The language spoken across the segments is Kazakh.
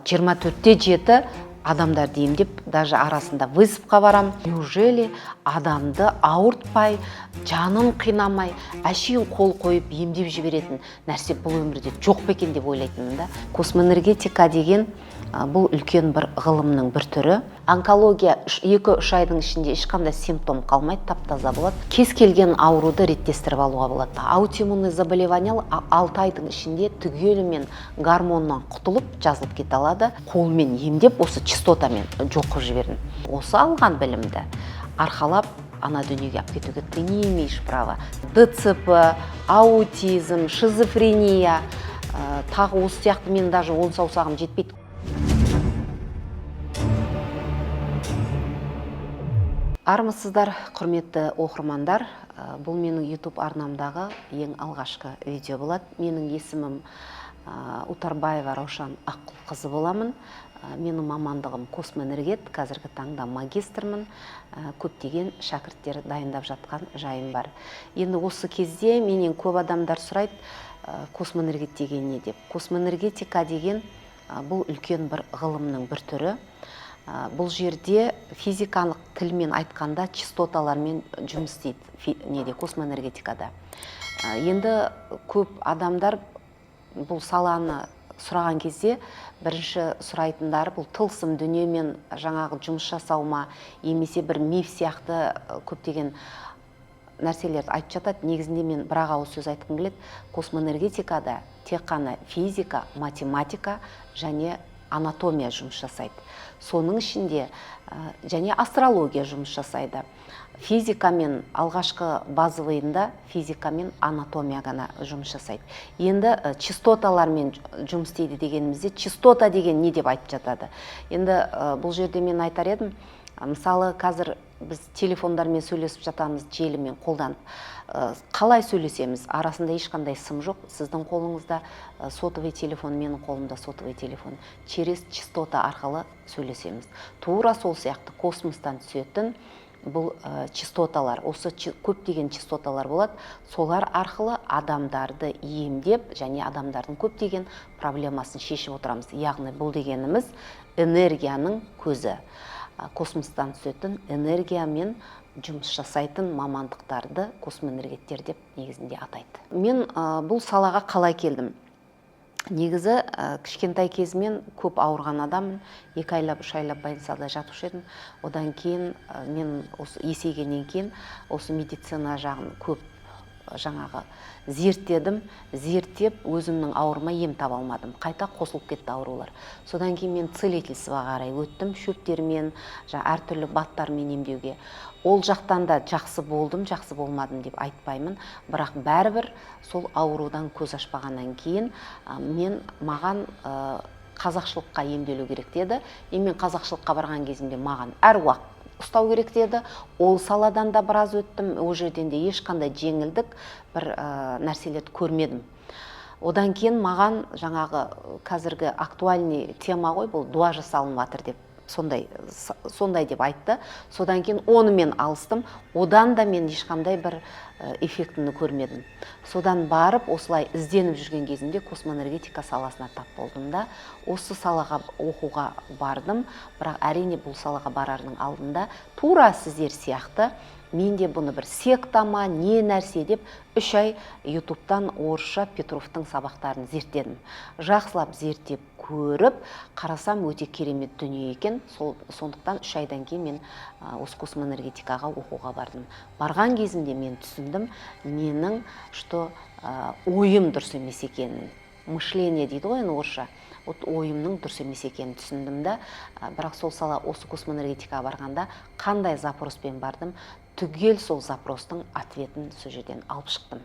24-те 7 адамдарды емдеп, даже арасында вызовқа барам. Неужели адамды ауыртпай, жанын қинамай, әшейін қол қойып емдеп жіберетін нәрсе бұл өмірде жоқ па екен деп ойлайтынмын да. Космоэнергетика деген бұл үлкен бір ғылымның бір түрі. Онкология 2-3 айдың ішінде ешқандай симптом қалмайды, таптаза болады. Кез келген ауруды реттестіріп алуға болады. Аутоиммунный заболевание 6 айдың ішінде түгелімен гормоннан құтылып жазылып кете алады. Қолмен емдеп, осы частотамен жоқ қылып жібердім. Осы алған білімді арқалап ана дүниеге алып кетуге ты не имеешь права. ДЦП, аутизм, шизофрения, тағы осы сияқты мен даже 10 саусағым жетпейді. Армысыздар, құрметті оқырмандар. Бұл менің YouTube арнамдағы ең алғашқы видео болады. Менің есімім Утарбаева Раушан Аққұлқызы боламын. Менің мамандығым космоэнергет, қазіргі таңда магистрмын. Көптеген шәкірттер дайындап жатқан жайым бар. Енді осы кезде менен көп адамдар сұрайды, космоэнергет деген не деп. Космоэнергетика деген бұл үлкен бір ғылымның бір түрі. Бұл жерде физикалық тілмен айтқанда частоталармен жұмыс істейді космоэнергетикада. Енді көп адамдар бұл саланы сұраған кезде бірінші сұрайтындары бұл тылсым дүниемен жаңағы жұмыс жасаума, емесе бір миф сияқты көптеген нәрселерді айтып жатады. Негізінде мен бір ауыз сөз айтқым келеді. Космоэнергетикада тек қана физика, математика және анатомия жұмыс жасайды. Соның ішінде және астрология жұмыс жасайды. Физикамен алғашқы базовыйында физикамен анатомия ғана жұмыс жасайды. Енді частоталармен жұмыс істейді дегенімізде, частота деген не деп айтып жатады. Енді бұл жерде мен айтар едім, мысалы қазір біз телефондармен сөйлесіп жатамыз, желімен қолданып. Қалай сөйлесеміз? Арасында ешқандай сым жоқ. Сіздің қолыңызда сотовый телефон, менің қолымда сотовый телефон. Через частота арқылы сөйлесеміз. Тура сол сияқты космостан түсетін бұл частоталар, осы көптеген частоталар болады. Солар арқылы адамдарды емдеп, және адамдардың көптеген проблемасын шешіп отырамыз. Яғни бұл дегеніміз энергияның көзі. Космостан түсетін энергиямен жұмыс жасайтын мамандықтарды космоэнергеттер деп негізінде атайды. Мен бұл салаға қалай келдім? Негізі кішкентай кезімнен көп ауырған адаммын. 2 айлап, 3 айлап больницада жатушы едім. Одан кейін мен осы есейгеннен кейін осы медицина жағын көп жаңағы зерттедім. Зерттеп өзімнің ауырма ем таба алмадым. Қайта қосылып кетті аурулар. Содан кейін мен целительствоға қарай өттім. Шөптермен, әртүрлі баттармен емдеуге. Ол жақтан да жақсы болдым, жақсы болмадым деп айтпаймын. Бірақ бәрібір сол аурудан көз ашпағаннан кейін маған қазақшылыққа емделу керек деді. Мен қазақшылыққа барған кезімде маған әруақ ұстау керек деді. Ол саладан да біраз өттім. Ол жерден де ешқандай жеңілдік бір нәрселерді көрмедім. Одан кейін маған жаңағы қазіргі актуальный тема ғой, бұл дуа жасалынып жатыр деп сондай деп айтты. Содан кейін онымен алыстым. Одан да мен ешқандай бір эффектіні көрмедім. Содан барып осылай ізденіп жүрген кезімде космоэнергетика саласына тап болдым да, осы салаға оқуға бардым. Бірақ әрине бұл салаға барардың алдында тура сіздер сияқты мен де бұны бір сектама, не нәрсе деп 3 ай ютубтан орысша Петровтың сабақтарын зерттедім. Жақсылап зерттеп көріп, қарасам өте керемет дүние екен. Сондықтан 3 айдан кейін мен осы космоэнергетикаға оқуға бардым. Барған кезімде мен түсіндім, менің ойым дұрыс емес екенін. Мышление дейді ғой орысша. Ойымның дұрыс емес екенін түсіндім да, бірақ сол сала осы космоэнергетикаға барғанда қандай запроспен бардым, түгел сол запростың ответін сол жерден алып шықтым.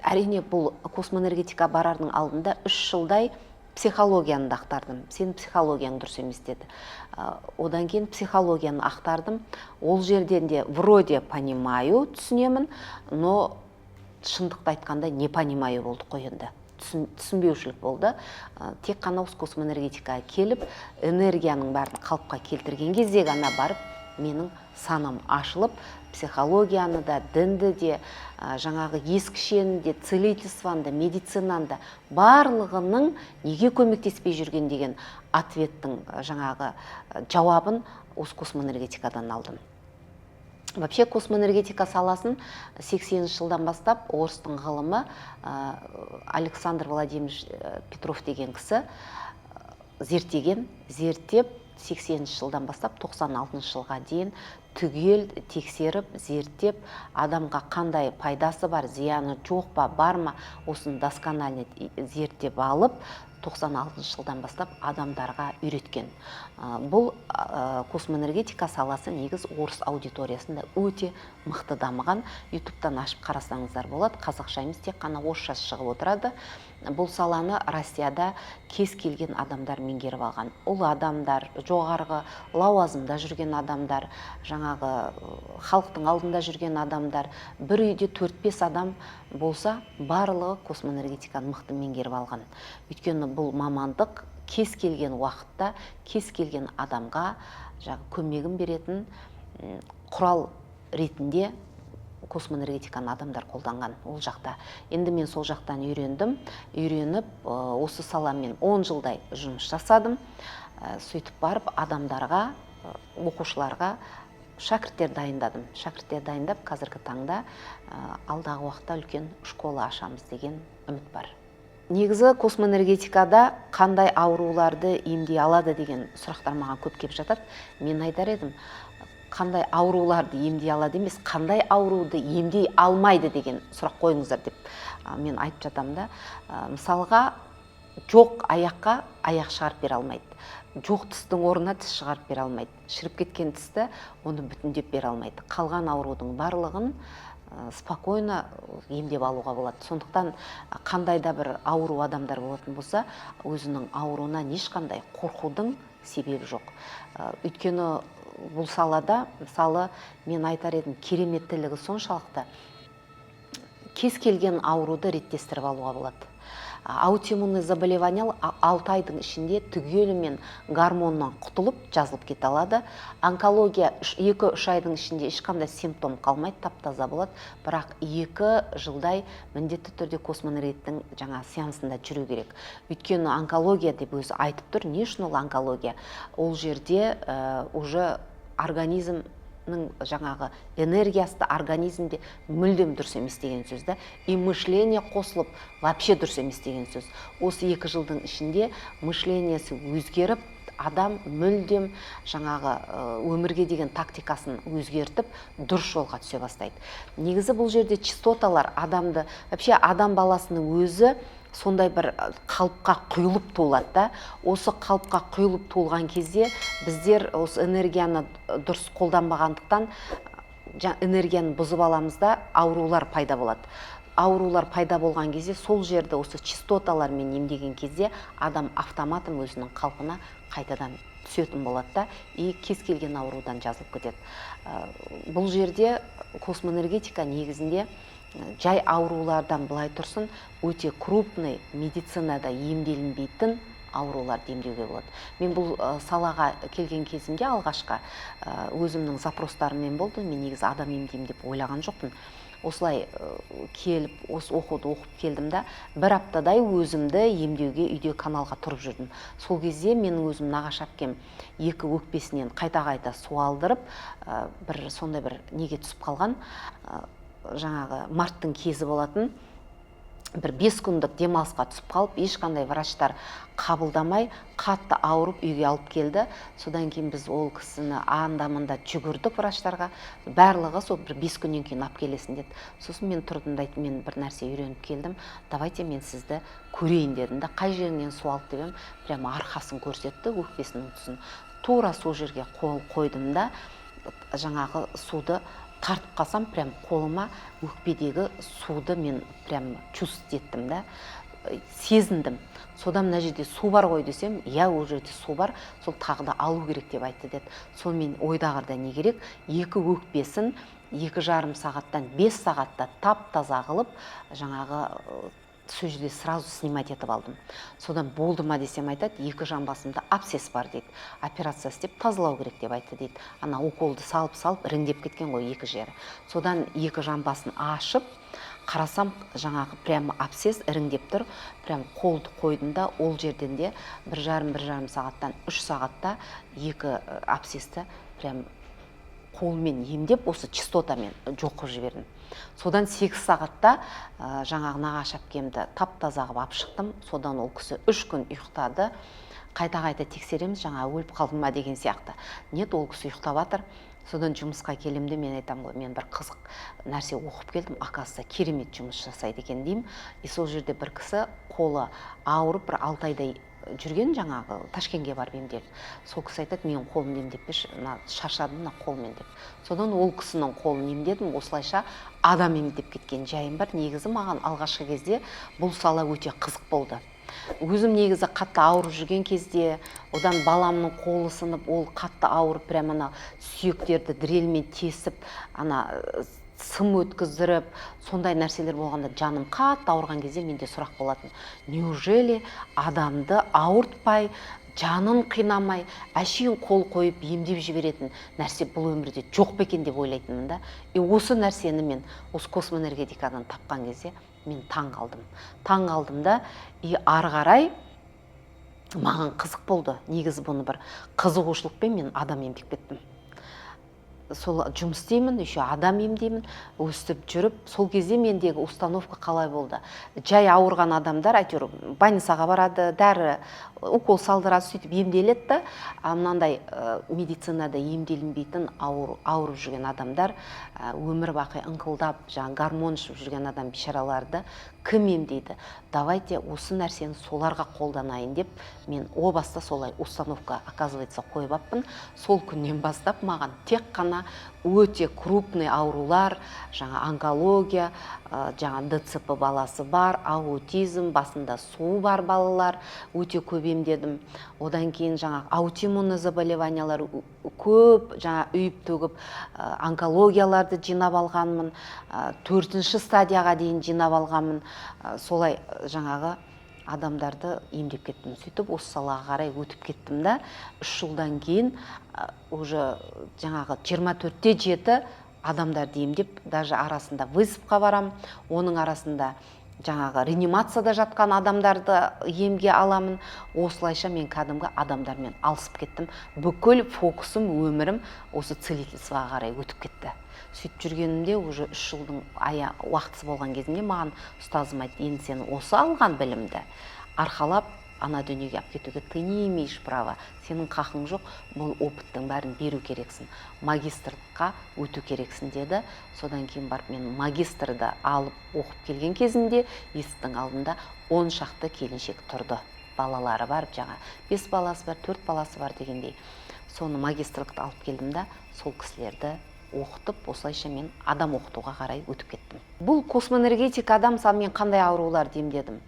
Әрине бұл космоэнергетика барардың алдында 3 жылдай психологияны ақтардым. Сен психологияң дұрыс емес деді. Одан кейін психологияны ақтардым. Ол жерден де вроде понимаю, түсінемін, но шындықты айтқанда не понимаю болды қойынды. Түсінбеушілік болды. Тек қана осы космоэнергетикаға келіп, энергияның бәрін қалыпқа келтірген кезде ғана барып менің санам ашылып, психологияны да, дінді де, жаңағы ескішені де, целительствоны да, медицинаны да барлығының неге көмектеспей жүрген деген ответтің жаңағы жауабын осы космоэнергетикадан алдым. Вообще космоэнергетика саласын 80 жылдан бастап орыстың ғылымы Александр Владимирович Петров деген кісі зерттеп 80 жылдан бастап 96 жылға дейін түгел тексеріп, зерттеп, адамға қандай пайдасы бар, зияны жоқ па, бар ма, осыны досконально зерттеп алып, 96 жылдан бастап адамдарға үйреткен. Бұл космоэнергетика саласы негіз орыс аудиториясында өте мықты дамыған. ютубтан ашып қарасаңыздар болады, қазақша емес, тек қана орысша шығып отырады. Бұл саланы Россияда кез келген адамдар меңгеріп алған. Ол адамдар, жоғарғы лауазымда жүрген адамдар, жаңағы халықтың алдында жүрген адамдар, бір үйде 4-5 адам болса, барлығы космоэнергетиканы мықты меңгеріп алған. Өйткені бұл мамандық кез келген уақытта, кез келген адамға көмегін беретін құрал ретінде космоэнергетиканы адамдар қолданған ол жақта. Енді мен сол жақтан үйреніп, осы саламен 10 жылдай жұмыс жасадым. Сөйтіп барып адамдарға, оқушыларға шәкірттер дайындадым. Шәкірттер дайындап, қазіргі таңда алдағы уақытта үлкен школа ашамыз деген үміт бар. Негізі космоэнергетикада қандай ауруларды емдей алады деген сұрақтар маған көп келіп жатады. Мен айтар едім, қандай ауруларды емдей алады емес, қандай ауруды емдей алмайды деген сұрақ қойыңыздар деп мен айтып жатамын да. Мысалға, жоқ аяққа аяқ шығарып бере алмайды. Жоқ тістің орнына тіс шығарып бере алмайды. Шіріп кеткен тісті оны бүтіндеп бере алмайды. Қалған аурудың барлығын спокойно емдеп алуға болады. Сондықтан қандай да бір ауру адамдар болатын болса, өзінің ауруынан ешқандай қорқудың себебі жоқ. Өйткені бұл салада, мысалы, мен айтар едім, кереметтілігі соншалықты кез келген ауруды реттестіріп алуға болады. Аутоиммунный заболевание 6 айдың ішінде түгелімен гормоннан құтылып, жазылып кете алады. Онкология 2-3 айдың ішінде ешқандай симптом қалмайды, тап-таза болады. Бірақ 2 жылдай міндетті түрде космоэнергеттің жаңа сеансында жүру керек. Өйткені онкология деп өзі айтып тұр. Не үшін ол онкология? Ол жерде уже организм жаңағы энергиясы организмде мүлдем дұрыс емес деген сөз да. И мышление қосылып, вообще дұрыс емес деген сөз. Осы 2 жылдың ішінде мышлениясы өзгеріп, адам мүлдем жаңағы өмірге деген тактикасын өзгертіп, дұрыс жолға түсе бастайды. Негізі бұл жерде частоталар адамды, вообще адам баласының өзі сондай бір қалыпқа құйылып туылады да. Осы қалыпқа құйылып туылған кезде біздер осы энергияны дұрыс қолданбағандықтан энергияны бұзып аламыз да, аурулар пайда болады. Аурулар пайда болған кезде сол жерді осы частоталармен емдеген кезде адам автоматом өзінің қалпына қайтадан түсетін болады да, и кез келген аурудан жазылып кетеді. Бұл жерде космоэнергетика негізінде жай аурулардан былай тұрсын, өте крупный медицинада емделінбейтін ауруларды емдеуге болады. Мен бұл салаға келген кезімде алғашқа өзімнің запростарыммен болды. Мен негізі адам емдеймін деп ойлаған жоқпын. Осылай келіп, осы оқуды оқып келдім да, бір аптадай өзімді емдеуге үйде каналға тұрып жүрдім. Сол кезде менің өзім нағашы әпкем 2 өкпесінен қайта-қайта су алдырып, бір сондай бір неге түсіп қалған, жаңағы марттың кезі болатын, бір 5 күндік демалысқа түсіп қалып, ешқандай врачтар қабылдамай, қатты ауырып үйге алып келді. Содан кейін біз ол кісіні анда-мында жүгірдік врачтарға, барлығы сол бір 5 күннен кейін алып келесің деді. Сосын мен тұрдым да айттым, мен бір нәрсе үйреніп келдім, давайте мен сізді көрейін дедім да, қай жерінен су алды деп едім, прямо арқасын көрсетті, өкпесінің тұсын. Тура сол жерге қол қойдым да, жаңағы суды тартып қалсам, прям қолыма өкпедегі суды мен прям чувстветтім да, сезіндім. Содан мына жерде су бар ғой десем, я ол жерде су бар, сол тағы да алу керек деп айтты деді. Сол мен ойдағырда не керек, 2 өкпесін 2,5 сағаттан 5 сағатта тап-таза қылып, жаңағы сол жерде сразу снимать етіп алдым. Содан болды ма десем, айтады, екі жамбасымда абсцесс бар дейді. Операция істеп тазалау керек деп айтты дейді. Ана уколды салып іріңдеп кеткен ғой екі жері. Содан екі жамбасын ашып, қарасам, жаңағы прямо абсцесс іріңдеп тұр. Прям қолды қойдым да, ол жерден де 1,5 сағаттан 3 сағатта екі абсцессті прям қолмен емдеп, осы частотамен жоқ қылып жібердім. Содан 8 сағатта жаңағы нағашы әпкемді тап-таза қылып алып шықтым. Содан ол кісі 3 күн ұйықтады. Қайта тексереміз, жаңа өліп қалдым ма деген сияқты. Нет, ол кісі ұйықтап жатыр. Содан жұмысқа келемде мен айтам ғой, мен бір қызық нәрсе оқып келдім, оказывается, керемет жұмыс жасайды екен деймін. И сол жерде бір кісі қолы ауырып, бір 6 айдай жүрген, жаңағы Ташкентке барып емделді. Сол кісі айтады, менің қолымды емдеппеші, шаршадым мына қолмен деп. Содан ол кісінің қолын емдедім. Осылайша адам емдеп кеткен жайым бар. Негізі маған алғашқы кезде бұл сала өте қызық болды. Өзім негізі қатты ауырып жүрген кезде, одан баламның қолы сынып, ол қатты ауырып, прямо ана сүйектерді дрельмен тесіп, ана сым өткіздіріп, сондай нәрселер болғанда жаным қатты ауырған кезде менде сұрақ болатын. Неужели адамды ауыртпай, жанын қинамай, әшейін қол қойып емдеп жіберетін нәрсе бұл өмірде жоқ па екен деп ойлайтынмын да. И осы нәрсені мен осы космоэнергетикадан тапқан кезде мен таң қалдым да, и ары қарай маған қызық болды. Негізі бұны бір қызығушылықпен мен адам емдеп кеттім. Сол жұмыс істеймін, еще адам емдеймін, өстіп жүріп, сол кезде мендегі установка қалай болды. Жай ауырған адамдар, әйтеуір больницаға барады, дәрі, укол салдырады, сөйтіп емделеді. Мынандай медицинада емделінбейтін ауырып жүрген адамдар, өмір бақи ыңқылдап, гормон ішіп жүрген адам бейшараларды кім емдейді? Давайте осы нәрсені соларға қолданайын деп, мен о баста солай установка, оказывается, қойып аппын. Сол күннен бастап маған тек қана өте крупный аурулар, онкология, ДЦП баласы бар, аутизм, басында су бар балалар, өте көп емдедім. Одан кейін аутоиммунный заболеваниялар көп, үйіп төгіп онкологияларды жинап алғанмын, 4-ші стадияға дейін жинап алғанмын. Солай адамдарды емдеп кеттім. Сөйтіп осы салаға қарай өтіп кеттім да, 3 жылдан кейін уже 24-те 7 адамдарды емдеп, даже арасында вызовқа барам, оның арасында реанимацияда жатқан адамдарды емге аламын. Осылайша мен кәдімгі адамдармен алысып кеттім. Бүкіл фокусым, өмірім осы целительствоға қарай өтіп кетті. Сөйтіп жүргенімде уже 3 жылдың уақытысы болған кезінде маған ұстазым айтты, енді сен осы алған білімді арқалап ана дүниеге алып кетуге ты не имеешь права, сенің қақың жоқ, бұл опыттың бәрін беру керексің, магистрлыққа өту керексің деді. Содан кейін барып мен магистрды алып оқып келген кезімде есіктің алдында 10 шақты келіншек тұрды. Балалары бар, 5 баласы бар, 4 баласы бар дегендей. Соны магистрлықты алып келдім да, сол кісілерді оқытып, осылайша мен адам оқытуға қарай өтіп кеттім. Бұл космоэнергетикада мысалы мен қандай аурулар емдедім?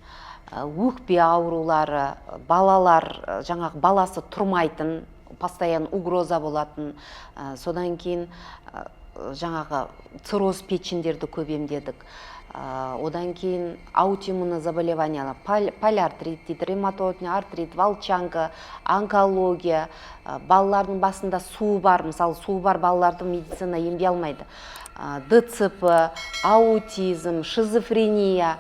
Өкпе аурулары, балалар, баласы тұрмайтын, постоянно угроза болатын, содан кейін цирроз печендерді көп емдедік. Одан кейін аутоиммунный заболеваниялар, полиартрит, ревматоидный артрит, волчанка, онкология, балалардың басында су бар, мысалы су бар балаларды медицина емдей алмайды. ДЦП, аутизм, шизофрения,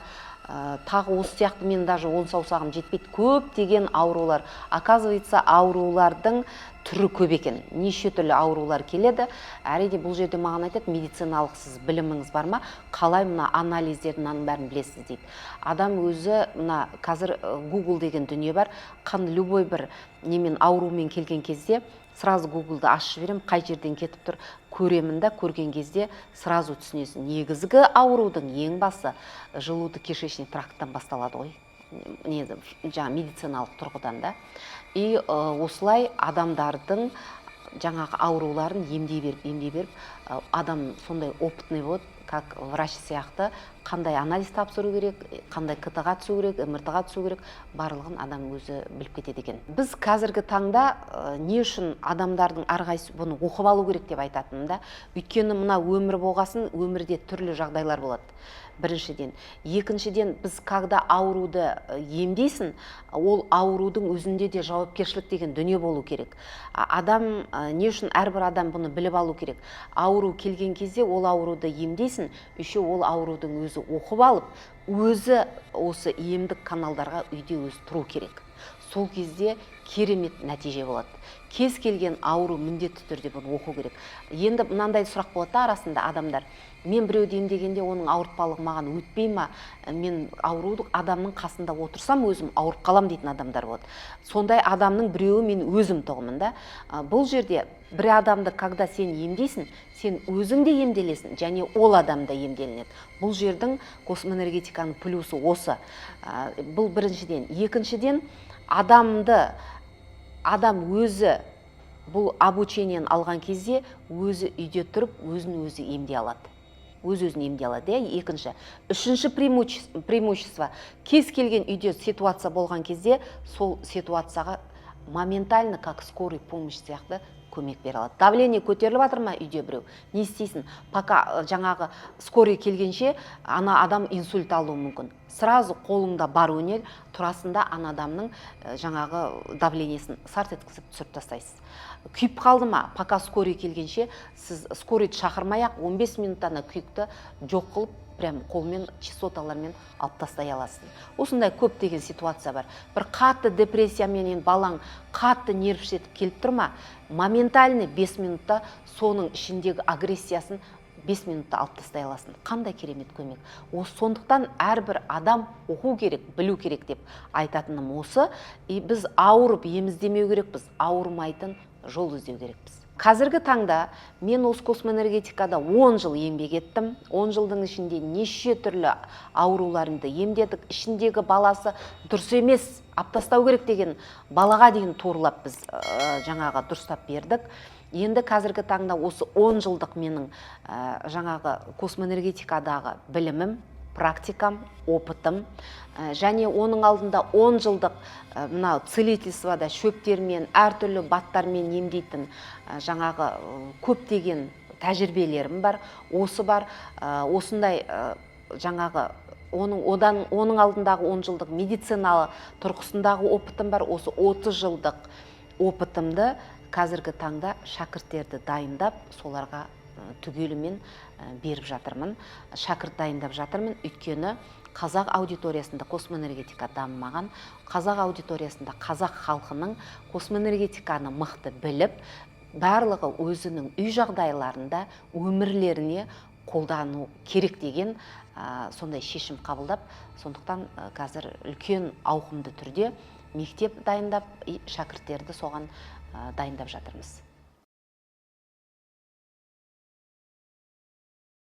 тағы осы сияқты мен даже 10 саусағым жетпейді, көп деген аурулар. Оказывается, аурулардың түрі көп екен. Неше түрлі аурулар келеді. Әрине бұл жерде маған айтады, медициналық сіз біліміңіз бар ма? Қалай мына анализдердің бәрін білесіз дейді. Адам өзі, қазір Google деген дүние бар. Любой бір немен аурумен келген кезде сразу Google-ды ашып жіберем, қай жерден кетіп тұр, көремін да, көрген кезде сразу түсінесің. Негізгі аурудың ең басы желудочно-кишечный тракттан басталады ғой. Медициналық тұрғыдан да. И осылай адамдардың ауруларын емдей беріп, адам сондай опытный болады, как врач сияқты қандай анализ тапсыру керек, қандай КТ-ға түсу керек, МРТ-ға түсу керек, барлығын адам өзі біліп кетеді екен. Біз қазіргі таңда не үшін адамдардың әрқайсысы бұны оқып алу керек деп айтатынымда, өйткені мына өмір болғасын, өмірде түрлі жағдайлар болады. Біріншіден. Екіншіден, біз когда ауруды емдейсін, ол аурудың өзінде де жауапкершілік деген дүние болу керек. Адам, не үшін әрбір адам бұны біліп алу керек? Ауру келген кезде ол ауруды емдейсін, еще ол аурудың өзі оқып алып, өзі осы емдік каналдарға үйде өзі тұру керек. Сол кезде керемет нәтиже болады. Кез келген ауру міндетті түрде бұны оқу керек. Енді мынандай сұрақ болады арасында адамдар: мен біреуді емдегенде оның ауыртпалығы маған өтпей ма? Мен ауруды адамның қасында отырсам өзім ауырып қалам дейтін адамдар болады. Сондай адамның біреуі мен өзім тұғымын да. Бұл жерде бір адамды когда сен емдейсің, сен өзің де емделесің, және ол адам да емделінеді. Бұл жердің космоэнергетиканың плюсы осы. Бұл біріншіден. Екіншіден, адам өзі бұл обучениені алған кезде өзі үйде тұрып, өзін-өзі емдей алады. Өз-өзін емдей алады. Екінші. Үшінші преимущество. Кез келген үйде ситуация болған кезде, сол ситуацияға моментально, как скорый помощь сияқты көмек бере алады. Давление көтеріліп жатыр ма үйде біреу? Не істейсің? Пока жаңағы скорый келгенше, ана адам инсульт алуы мүмкін. Сразу қолыңда бар өнер, турасында ана адамның жаңағы давлениесін сарт еткізіп түсіріп тастайсыз. Күйіп қалды ма? Пока скорый келгенше, сіз скорыйды шақырмай-ақ 15 минуттан күйікті жоқ қылып, прям қолмен, частоталармен алып тастай аласыз. Осындай көптеген ситуация бар. Бір қатты депрессиямен балаң қатты нервшетіп келіп тұрма, моментально 5 минутта соның ішіндегі агрессиясын 5 минутта алып тастай аласың. Қандай керемет көмек. Сондықтан әрбір адам оқу керек, білу керек деп айтатыным осы. Біз ауырып еміздемеу керекпіз, ауырмайтын жол іздеу керекпіз. Қазіргі таңда мен осы космоэнергетикада 10 жыл еңбек еттім. 10 жылдың ішінде неше түрлі ауруларымды емдедік. Ішіндегі баласы дұрыс емес, алып тастау керек деген балаға дейін торлап біз жаңағы дұрыстап бердік. Енді қазіргі таңда осы 10 жылдық менің жаңағы космоэнергетикадағы білімім, практикам, опытым, және оның алдында 10 жылдық мына целительствода шөптермен, әртүрлі баттармен емдейтін жаңағы көптеген тәжірибелерім бар. Осы бар, осындай жаңағы оның алдындағы 10 жылдық медициналы тұрғысындағы опытым бар. Осы 30 жылдық опытымды қазіргі таңда шәкірттерді дайындап, соларға түгелімен беріп жатырмын. Шәкірт дайындап жатырмын, өйткені қазақ аудиториясында космоэнергетика дамымаған, қазақ аудиториясында қазақ халқының космоэнергетиканы мықты біліп, барлығы өзінің үй жағдайларында өмірлеріне қолдану керек деген сондай шешім қабылдап, сондықтан қазір үлкен ауқымды түрде мектеп дайындап, шәкірттерді соған дайындап жатырмыз.